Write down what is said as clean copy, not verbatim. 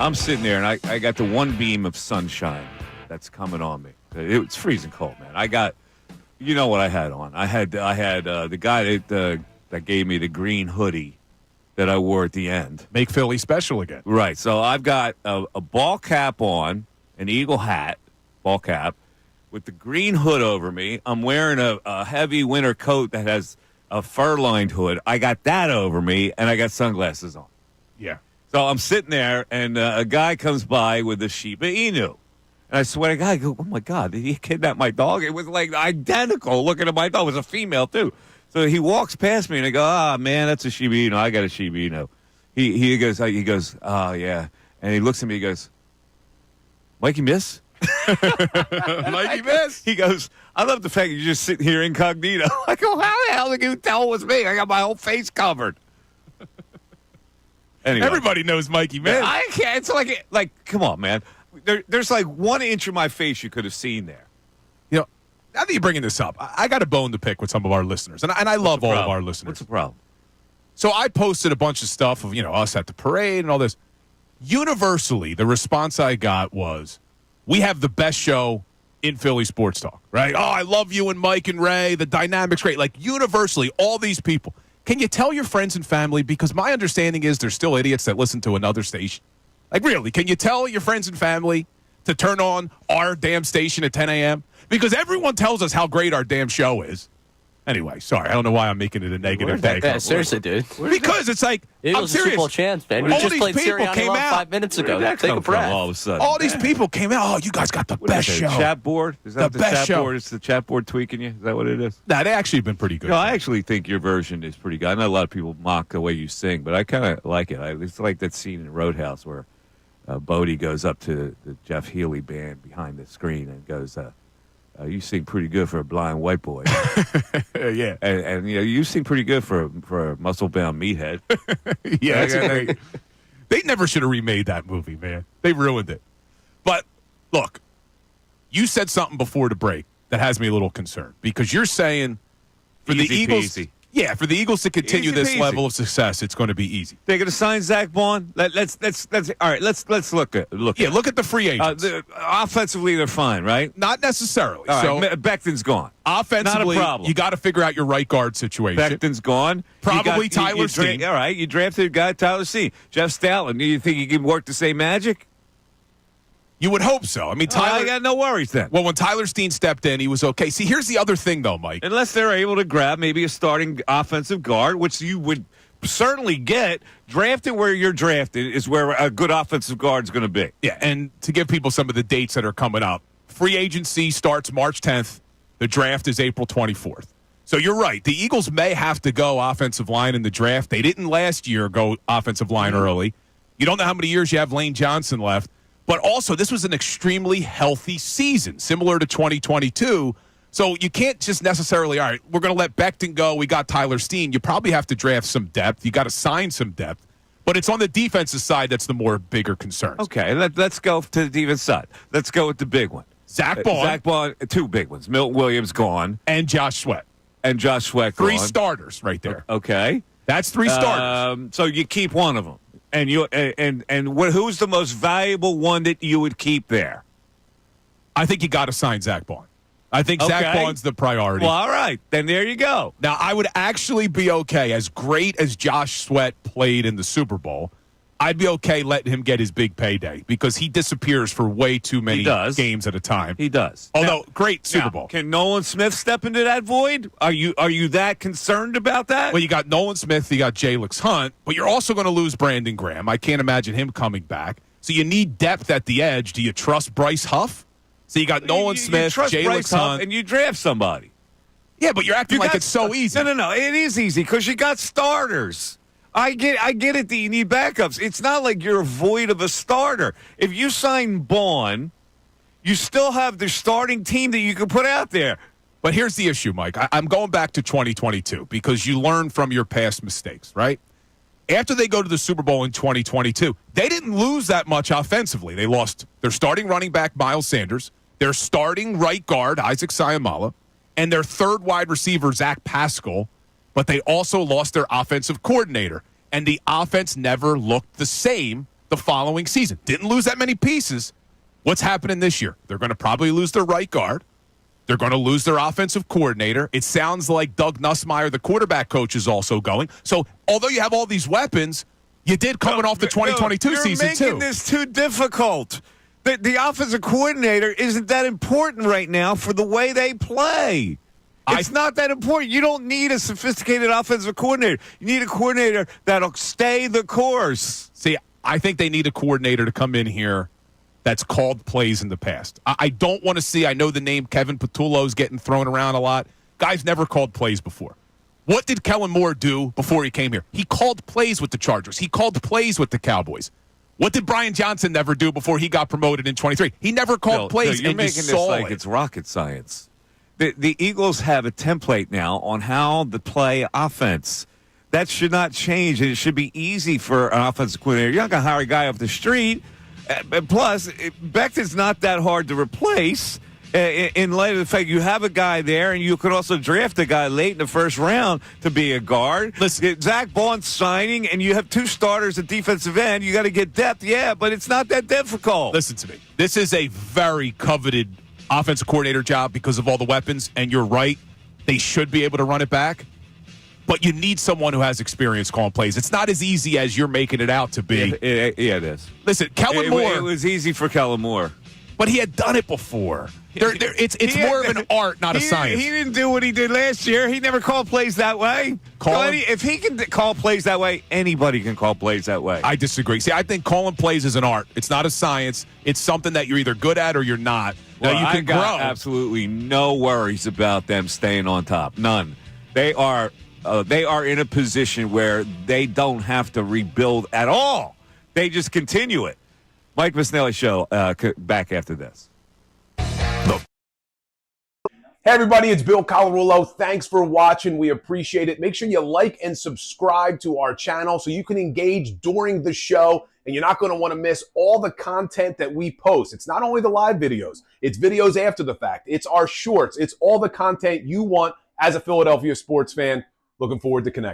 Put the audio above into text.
I'm sitting there, and I got the one beam of sunshine that's coming on me. It's freezing cold, man. I got, you know what I had on? I had the guy that gave me the green hoodie that I wore at the end. Make Philly special again. Right. So I've got a ball cap on, an eagle hat, ball cap, with the green hood over me. I'm wearing a heavy winter coat that has a fur-lined hood. I got that over me, and I got sunglasses on. Yeah. So I'm sitting there, and a guy comes by with a Shiba Inu. And I swear to God, I go, oh, my God, did he kidnap my dog? It was like identical looking at my dog. It was a female, too. So he walks past me, and I go, man, that's a Shiba Inu. I got a Shiba Inu. He goes, oh, yeah. And he looks at me, he goes, Mikey Miss? Mikey Miss? He goes, I love the fact you're just sitting here incognito. I go, how the hell did you tell it was me? I got my whole face covered. Anyway. Everybody knows Mikey Miss. I can't. It's like, come on, man. There's like 1 inch of my face you could have seen there. You know, now that you're bringing this up, I got a bone to pick with some of our listeners, and I love all of our listeners. What's the problem? So I posted a bunch of stuff of, us at the parade and all this. Universally, the response I got was, we have the best show in Philly sports talk, right? Oh, I love you and Mike and Ray. The dynamic's great. Like, universally, all these people. Can you tell your friends and family? Because my understanding is there's still idiots that listen to another station. Like, really, can you tell your friends and family to turn on our damn station at 10 a.m.? Because everyone tells us how great our damn show is. Anyway, sorry, I don't know why I'm making it a negative day. Yeah, seriously, dude. Because it's like, I'm serious. Super Bowl chance, man. We just played Sirianni Love 5 minutes ago. Take a breath. All of a sudden, all these people came out. Oh, you guys got the best show. Chat board? Is that the best show? Is the chat board tweaking you? Is that what it is? Nah, they actually have been pretty good. No, I actually think your version is pretty good. I know a lot of people mock the way you sing, but I kind of like it. It's like that scene in Roadhouse where Bodie goes up to the Jeff Healey band behind the screen and goes, you sing pretty good for a blind white boy. Yeah. And you sing pretty good for a muscle-bound meathead. Yeah. They never should have remade that movie, man. They ruined it. But, look, you said something before the break that has me a little concerned because you're saying for the Eagles... Peasy. Yeah, for the Eagles to continue this level of success, it's going to be easy. They're going to sign Zach Bond. Let's all right. Let's look at look at the free agents. Offensively, they're fine, right? Not necessarily. All right, Becton's gone. Offensively, not a problem. You got to figure out your right guard situation. Becton's gone. Probably Tyler Steen. All right, you drafted a guy, Tyler Steen. Jeff Stoutland. Do you think he can work the same magic? You would hope so. I mean, Tyler. I got no worries then. Well, when Tyler Steen stepped in, he was okay. See, here's the other thing, though, Mike. Unless they're able to grab maybe a starting offensive guard, which you would certainly get. Drafted where you're drafted is where a good offensive guard is going to be. Yeah, and to give people some of the dates that are coming up, free agency starts March 10th. The draft is April 24th. So you're right. The Eagles may have to go offensive line in the draft. They didn't last year go offensive line early. You don't know how many years you have Lane Johnson left. But also, this was an extremely healthy season, similar to 2022. So you can't just necessarily, all right, we're going to let Becton go. We got Tyler Steen. You probably have to draft some depth. You got to sign some depth. But it's on the defensive side that's the more bigger concern. Okay, let's go to the defense side. Let's go with the big one. Zach Bond. Two big ones. Milton Williams gone. And Josh Sweat. Gone. Three starters right there. Okay. That's three starters. So you keep one of them. And who's the most valuable one that you would keep there? I think you got to sign Zach Bond. I think Zach Bond's the priority. Well, all right. Then there you go. Now, I would actually be okay, as great as Josh Sweat played in the Super Bowl, I'd be okay letting him get his big payday because he disappears for way too many games at a time. He does. Although, great Super Bowl. Can Nolan Smith step into that void? Are you that concerned about that? Well, you got Nolan Smith, you got Jalix Hunt, but you're also going to lose Brandon Graham. I can't imagine him coming back. So you need depth at the edge. Do you trust Bryce Huff? So you got Nolan Smith, Jalix Hunt. And you draft somebody. Yeah, but you're acting like it's so easy. No. It is easy because you got starters. I get it that you need backups. It's not like you're void of a starter. If you sign Bond, you still have the starting team that you can put out there. But here's the issue, Mike. I'm going back to 2022 because you learn from your past mistakes, right? After they go to the Super Bowl in 2022, they didn't lose that much offensively. They lost their starting running back, Miles Sanders, their starting right guard, Isaac Sayamala, and their third wide receiver, Zach Pascal, but they also lost their offensive coordinator. And the offense never looked the same the following season. Didn't lose that many pieces. What's happening this year? They're going to probably lose their right guard. They're going to lose their offensive coordinator. It sounds like Doug Nussmeier, the quarterback coach, is also going. So although you have all these weapons, you did coming off the 2022 season, too. You're making this too difficult. The offensive coordinator isn't that important right now for the way they play. It's not that important. You don't need a sophisticated offensive coordinator. You need a coordinator that'll stay the course. See, I think they need a coordinator to come in here that's called plays in the past. I don't want to see, I know the name Kevin Patullo's getting thrown around a lot. Guy's never called plays before. What did Kellen Moore do before he came here? He called plays with the Chargers. He called plays with the Cowboys. What did Brian Johnson never do before he got promoted in 23? He never called plays. You're making this like it's rocket science. The Eagles have a template now on how to play offense. That should not change, and it should be easy for an offensive coordinator. You're not going to hire a guy off the street. Plus, Becton's not that hard to replace in light of the fact you have a guy there, and you could also draft a guy late in the first round to be a guard. Listen, Zach Baughn's signing, and you have 2 starters at defensive end. You got to get depth, yeah, but it's not that difficult. Listen to me. This is a very coveted offensive coordinator job because of all the weapons, and you're right. They should be able to run it back. But you need someone who has experience calling plays. It's not as easy as you're making it out to be. Yeah, it is. Listen, Kellen Moore. It was easy for Kellen Moore. But he had done it before. It's more of an art, not a science. He didn't do what he did last year. He never called plays that way. If he can call plays that way, anybody can call plays that way. I disagree. See, I think calling plays is an art. It's not a science. It's something that you're either good at or you're not. Well, now, you can got grow. Absolutely no worries about them staying on top. None. They are in a position where they don't have to rebuild at all. They just continue it. Mike Missanelli Show, back after this. Hey everybody, it's Bill Colarulo. Thanks for watching. We appreciate it. Make sure you like and subscribe to our channel so you can engage during the show, and you're not going to want to miss all the content that we post. It's not only the live videos, it's videos after the fact. It's our shorts. It's all the content you want as a Philadelphia sports fan. Looking forward to connecting.